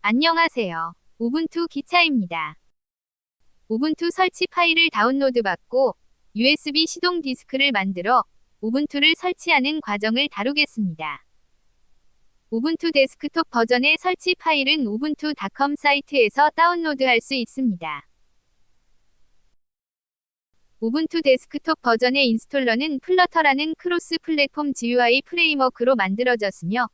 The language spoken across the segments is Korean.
안녕하세요. 우분투 기차입니다. 우분투 설치 파일을 다운로드받고 USB 시동 디스크를 만들어 우분투를 설치하는 과정을 다루겠습니다. 우분투 데스크톱 버전의 설치 파일은 ubuntu.com 사이트에서 다운로드할 수 있습니다. 우분투 데스크톱 버전의 인스톨러는 플러터라는 크로스 플랫폼 GUI 프레임워크로 만들어졌으며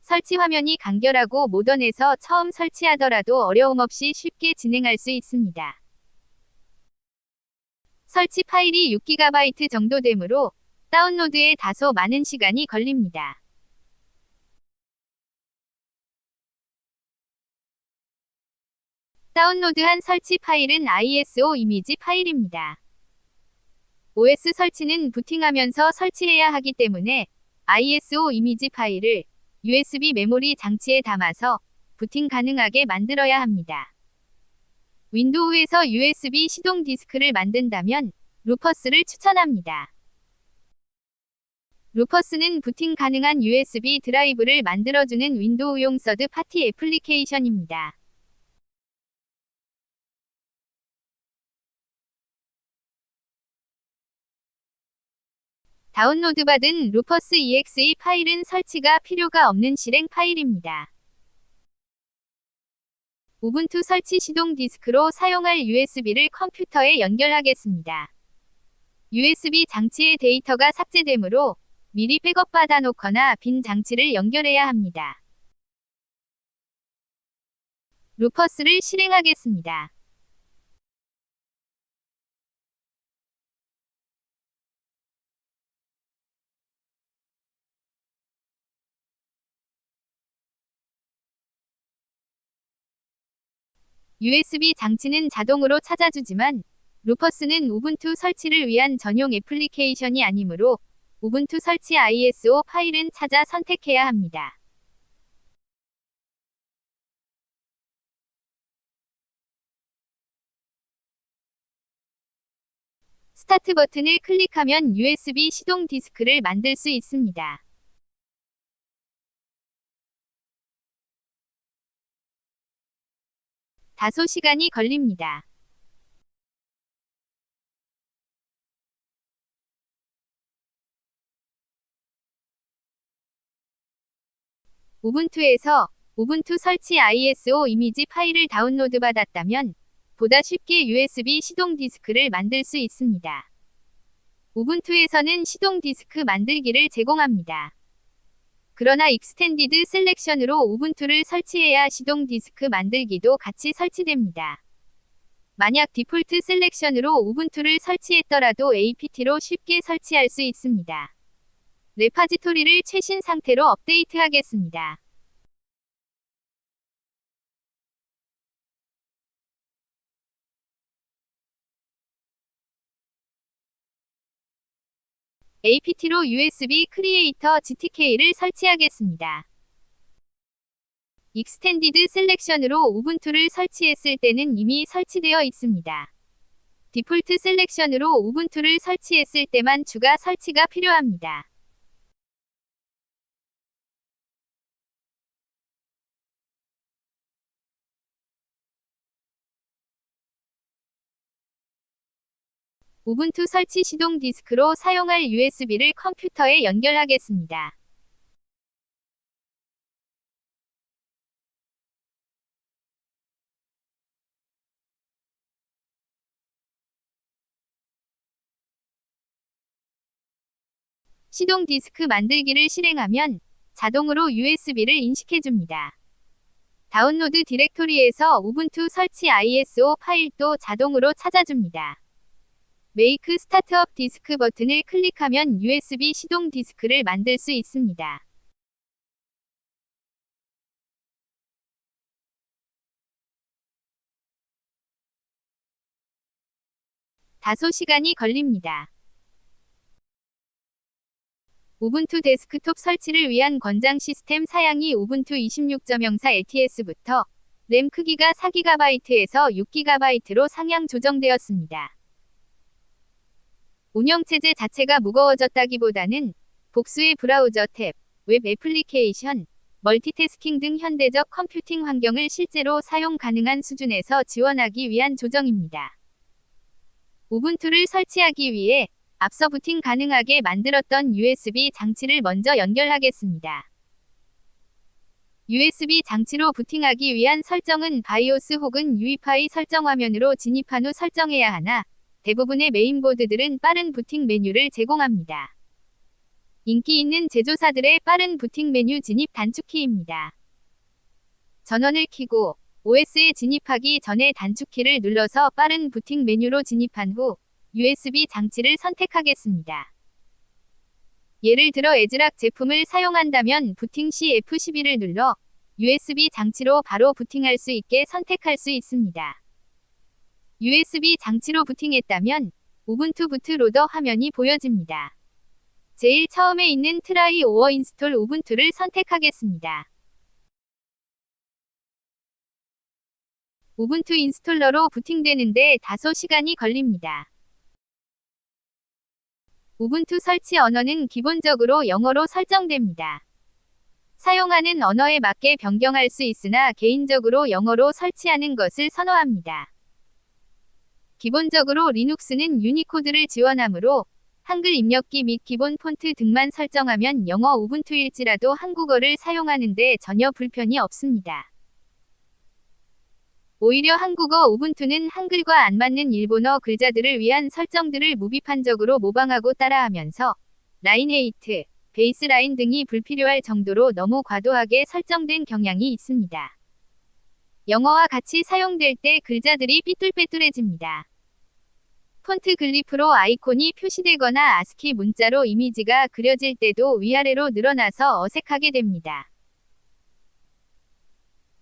설치 화면이 간결하고 모던해서 처음 설치하더라도 어려움 없이 쉽게 진행할 수 있습니다. 설치 파일이 6GB 정도 되므로 다운로드에 다소 많은 시간이 걸립니다. 다운로드한 설치 파일은 ISO 이미지 파일입니다. OS 설치는 부팅하면서 설치해야 하기 때문에 ISO 이미지 파일을 USB 메모리 장치에 담아서 부팅 가능하게 만들어야 합니다. 윈도우에서 USB 시동 디스크를 만든다면 루퍼스를 추천합니다. 루퍼스는 부팅 가능한 USB 드라이브를 만들어주는 윈도우용 서드 파티 애플리케이션입니다. 다운로드받은 루퍼스 exe 파일은 설치가 필요가 없는 실행 파일입니다. 우분투 설치 시동 디스크로 사용할 USB를 컴퓨터에 연결하겠습니다. USB 장치의 데이터가 삭제되므로 미리 백업 받아놓거나 빈 장치를 연결해야 합니다. 루퍼스를 실행하겠습니다. USB 장치는 자동으로 찾아주지만 루퍼스는 우분투 설치를 위한 전용 애플리케이션이 아니므로 우분투 설치 ISO 파일은 찾아 선택해야 합니다. 스타트 버튼을 클릭하면 USB 시동 디스크를 만들 수 있습니다. 다소 시간이 걸립니다. 우분투에서 우분투 설치 ISO 이미지 파일을 다운로드 받았다면 보다 쉽게 USB 시동 디스크를 만들 수 있습니다. 우분투에서는 시동 디스크 만들기를 제공합니다. 그러나 익스텐디드 셀렉션으로 우분투를 설치해야 시동 디스크 만들기도 같이 설치됩니다. 만약 디폴트 셀렉션으로 우분투를 설치했더라도 APT로 쉽게 설치할 수 있습니다. 레파지토리를 최신 상태로 업데이트하겠습니다. APT로 USB 크리에이터 GTK를 설치하겠습니다. 익스텐디드 셀렉션으로 우분투를 설치했을 때는 이미 설치되어 있습니다. 디폴트 셀렉션으로 우분투를 설치했을 때만 추가 설치가 필요합니다. 우분투 설치 시동 디스크로 사용할 USB를 컴퓨터에 연결하겠습니다. 시동 디스크 만들기를 실행하면 자동으로 USB를 인식해줍니다. 다운로드 디렉토리에서 우분투 설치 ISO 파일도 자동으로 찾아줍니다. 메이크 스타트업 디스크 버튼을 클릭하면 USB 시동 디스크를 만들 수 있습니다. 다소 시간이 걸립니다. 우분투 데스크톱 설치를 위한 권장 시스템 사양이 우분투 26.04 LTS부터 램 크기가 4GB에서 6GB로 상향 조정되었습니다. 운영체제 자체가 무거워졌다기보다는 복수의 브라우저 탭, 웹 애플리케이션, 멀티태스킹 등 현대적 컴퓨팅 환경을 실제로 사용 가능한 수준에서 지원하기 위한 조정입니다. 우분투를 설치하기 위해 앞서 부팅 가능하게 만들었던 USB 장치를 먼저 연결하겠습니다. USB 장치로 부팅하기 위한 설정은 바이오스 혹은 UEFI 설정 화면으로 진입한 후 설정해야 하나, 대부분의 메인보드들은 빠른 부팅 메뉴를 제공합니다. 인기 있는 제조사들의 빠른 부팅 메뉴 진입 단축키입니다. 전원을 켜고 OS에 진입하기 전에 단축키를 눌러서 빠른 부팅 메뉴로 진입한 후 USB 장치를 선택하겠습니다. 예를 들어 에즈락 제품을 사용한다면 부팅 시 F12를 눌러 USB 장치로 바로 부팅할 수 있게 선택할 수 있습니다. USB 장치로 부팅했다면 우분투 부트로더 화면이 보여집니다. 제일 처음에 있는 트라이 오어 인스톨 우분투를 선택하겠습니다. 우분투 인스톨러로 부팅되는데 다소 시간이 걸립니다. 우분투 설치 언어는 기본적으로 영어로 설정됩니다. 사용하는 언어에 맞게 변경할 수 있으나 개인적으로 영어로 설치하는 것을 선호합니다. 기본적으로 리눅스는 유니코드를 지원하므로 한글 입력기 및 기본 폰트 등만 설정하면 영어 우분투일지라도 한국어를 사용하는데 전혀 불편이 없습니다. 오히려 한국어 우분투는 한글과 안 맞는 일본어 글자들을 위한 설정들을 무비판적으로 모방하고 따라하면서 라인 헤이트, 베이스라인 등이 불필요할 정도로 너무 과도하게 설정된 경향이 있습니다. 영어와 같이 사용될 때 글자들이 삐뚤빼뚤해집니다. 폰트 글리프로 아이콘이 표시되거나 아스키 문자로 이미지가 그려질 때도 위아래로 늘어나서 어색하게 됩니다.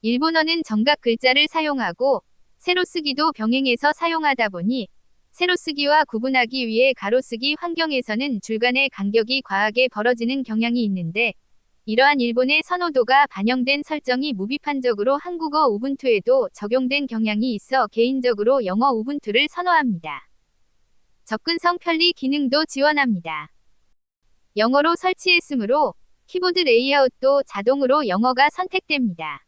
일본어는 정각 글자를 사용하고 세로쓰기도 병행해서 사용하다 보니 세로쓰기와 구분하기 위해 가로쓰기 환경에서는 줄간의 간격이 과하게 벌어지는 경향이 있는데 이러한 일본의 선호도가 반영된 설정이 무비판적으로 한국어 우분투에도 적용된 경향이 있어 개인적으로 영어 우분투를 선호합니다. 접근성 편리 기능도 지원합니다. 영어로 설치했으므로 키보드 레이아웃도 자동으로 영어가 선택됩니다.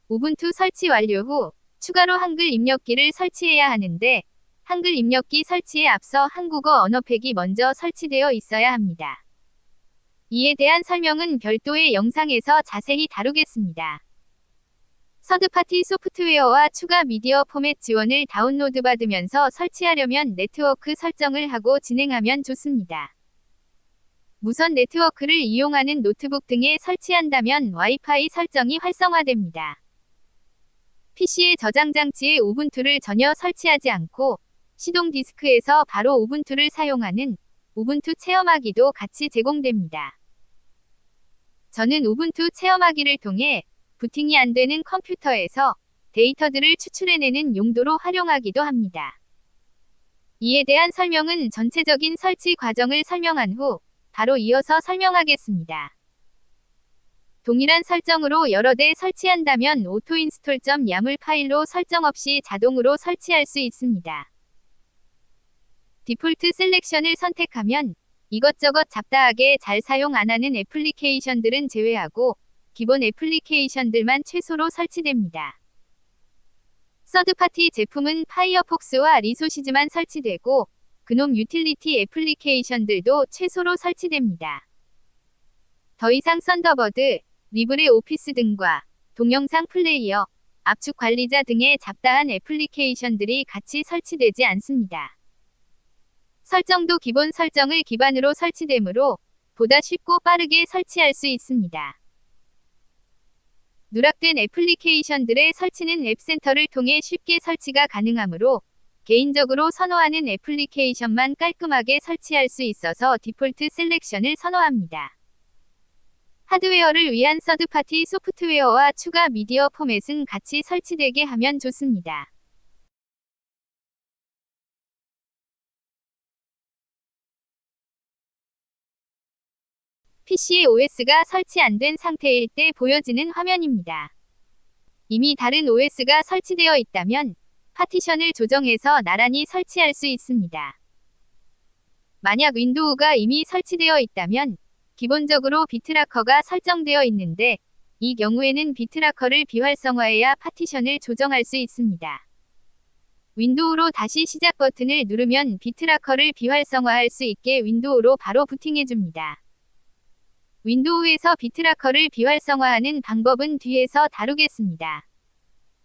우분투 설치 완료 후 추가로 한글 입력기를 설치해야 하는데 한글 입력기 설치에 앞서 한국어 언어팩이 먼저 설치되어 있어야 합니다. 이에 대한 설명은 별도의 영상에서 자세히 다루겠습니다. 서드파티 소프트웨어와 추가 미디어 포맷 지원을 다운로드받으면서 설치하려면 네트워크 설정을 하고 진행하면 좋습니다. 무선 네트워크를 이용하는 노트북 등에 설치한다면 와이파이 설정이 활성화됩니다. PC의 저장 장치에 우분투를 전혀 설치하지 않고 시동 디스크에서 바로 우분투를 사용하는 우분투 체험하기도 같이 제공됩니다. 저는 우분투 체험하기를 통해 부팅이 안 되는 컴퓨터에서 데이터들을 추출해내는 용도로 활용하기도 합니다. 이에 대한 설명은 전체적인 설치 과정을 설명한 후 바로 이어서 설명하겠습니다. 동일한 설정으로 여러 대 설치한다면 auto-install.yaml 파일로 설정 없이 자동으로 설치할 수 있습니다. 디폴트 셀렉션을 선택하면 이것저것 잡다하게 잘 사용 안 하는 애플리케이션들은 제외하고 기본 애플리케이션들만 최소로 설치됩니다. 서드파티 제품은 파이어폭스와 리소시즈만 설치되고 그놈 유틸리티 애플리케이션들도 최소로 설치됩니다. 더 이상 썬더버드, 리브레 오피스 등과 동영상 플레이어, 압축 관리자 등의 잡다한 애플리케이션들이 같이 설치되지 않습니다. 설정도 기본 설정을 기반으로 설치되므로 보다 쉽고 빠르게 설치할 수 있습니다. 누락된 애플리케이션들의 설치는 앱센터를 통해 쉽게 설치가 가능하므로 개인적으로 선호하는 애플리케이션만 깔끔하게 설치할 수 있어서 디폴트 셀렉션을 선호합니다. 하드웨어를 위한 서드파티 소프트웨어와 추가 미디어 포맷은 같이 설치되게 하면 좋습니다. PC에 OS가 설치 안 된 상태일 때 보여지는 화면입니다. 이미 다른 OS가 설치되어 있다면 파티션을 조정해서 나란히 설치할 수 있습니다. 만약 윈도우가 이미 설치되어 있다면 기본적으로 비트라커가 설정되어 있는데 이 경우에는 비트라커를 비활성화해야 파티션을 조정할 수 있습니다. 윈도우로 다시 시작 버튼을 누르면 비트라커를 비활성화할 수 있게 윈도우로 바로 부팅해줍니다. 윈도우에서 비트라커를 비활성화하는 방법은 뒤에서 다루겠습니다.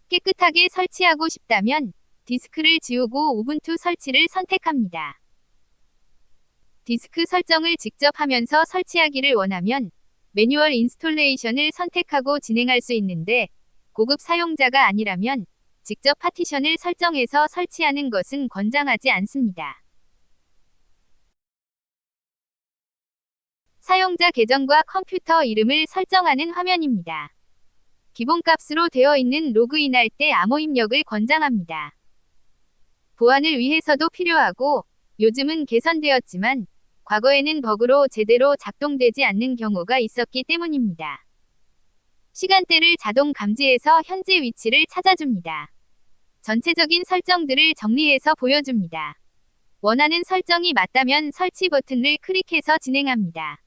깨끗하게 설치하고 싶다면 디스크를 지우고 우분투 설치를 선택합니다. 디스크 설정을 직접 하면서 설치하기를 원하면 매뉴얼 인스톨레이션을 선택하고 진행할 수 있는데 고급 사용자가 아니라면 직접 파티션을 설정해서 설치하는 것은 권장하지 않습니다. 사용자 계정과 컴퓨터 이름을 설정하는 화면입니다. 기본값으로 되어 있는 로그인할 때 암호 입력을 권장합니다. 보안을 위해서도 필요하고 요즘은 개선되었지만 과거에는 버그로 제대로 작동되지 않는 경우가 있었기 때문입니다. 시간대를 자동 감지해서 현재 위치를 찾아줍니다. 전체적인 설정들을 정리해서 보여줍니다. 원하는 설정이 맞다면 설치 버튼을 클릭해서 진행합니다.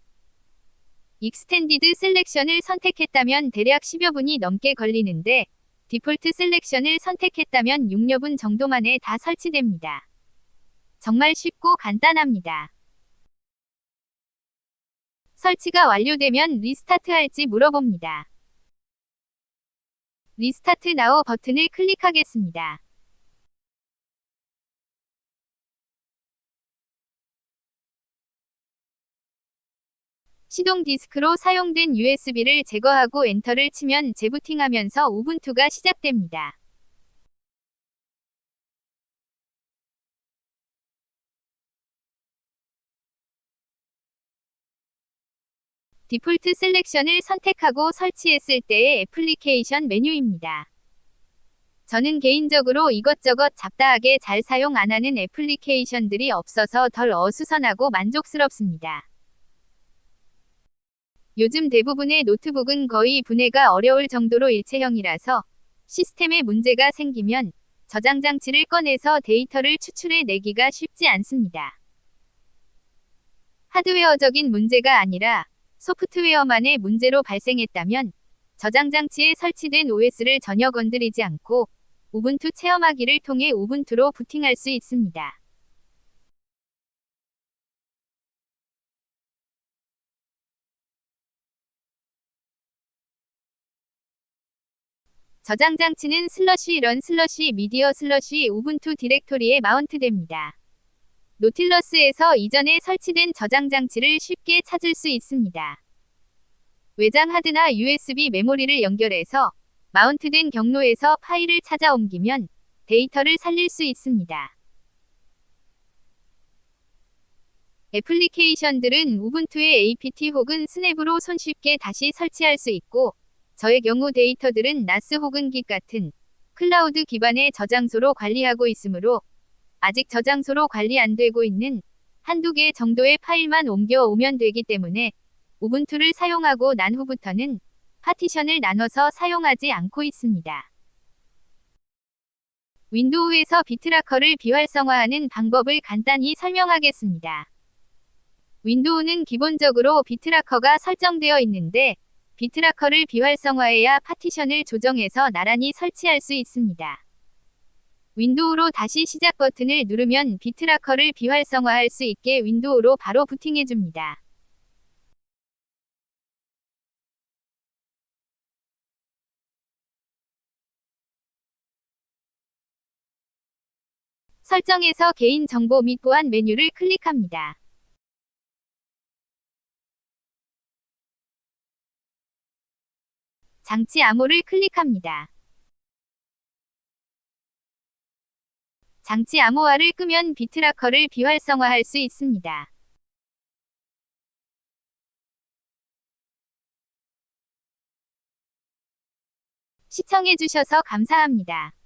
익스텐디드 셀렉션을 선택했다면 대략 10여 분이 넘게 걸리는데 디폴트 셀렉션을 선택했다면 6여 분 정도 만에 다 설치됩니다. 정말 쉽고 간단합니다. 설치가 완료되면 리스타트할지 물어봅니다. 리스타트 나우 버튼을 클릭하겠습니다. 시동 디스크로 사용된 USB를 제거하고 엔터를 치면 재부팅하면서 우분투가 시작됩니다. 디폴트 셀렉션을 선택하고 설치했을 때의 애플리케이션 메뉴입니다. 저는 개인적으로 이것저것 잡다하게 잘 사용 안 하는 애플리케이션들이 없어서 덜 어수선하고 만족스럽습니다. 요즘 대부분의 노트북은 거의 분해가 어려울 정도로 일체형이라서 시스템에 문제가 생기면 저장 장치를 꺼내서 데이터를 추출해 내기가 쉽지 않습니다. 하드웨어적인 문제가 아니라 소프트웨어만의 문제로 발생했다면 저장 장치에 설치된 OS를 전혀 건드리지 않고 우분투 체험하기를 통해 우분투로 부팅할 수 있습니다. 저장 장치는 슬러시 런 슬러시 미디어 슬러시 우분투 디렉토리에 마운트됩니다. 노틸러스에서 이전에 설치된 저장 장치를 쉽게 찾을 수 있습니다. 외장 하드나 USB 메모리를 연결해서 마운트된 경로에서 파일을 찾아 옮기면 데이터를 살릴 수 있습니다. 애플리케이션들은 우분투의 apt 혹은 스냅으로 손쉽게 다시 설치할 수 있고 저의 경우 데이터들은 나스 혹은 git 같은 클라우드 기반의 저장소로 관리하고 있으므로 아직 저장소로 관리 안 되고 있는 한두 개 정도의 파일만 옮겨 오면 되기 때문에 우분투를 사용하고 난 후부터는 파티션을 나눠서 사용하지 않고 있습니다. 윈도우에서 비트라커를 비활성화하는 방법을 간단히 설명하겠습니다. 윈도우는 기본적으로 비트라커가 설정되어 있는데 비트라커를 비활성화해야 파티션을 조정해서 나란히 설치할 수 있습니다. 윈도우로 다시 시작 버튼을 누르면 비트라커를 비활성화할 수 있게 윈도우로 바로 부팅해줍니다. 설정에서 개인정보 및 보안 메뉴를 클릭합니다. 장치 암호를 클릭합니다. 장치 암호화를 끄면 비트라커를 비활성화할 수 있습니다. 시청해주셔서 감사합니다.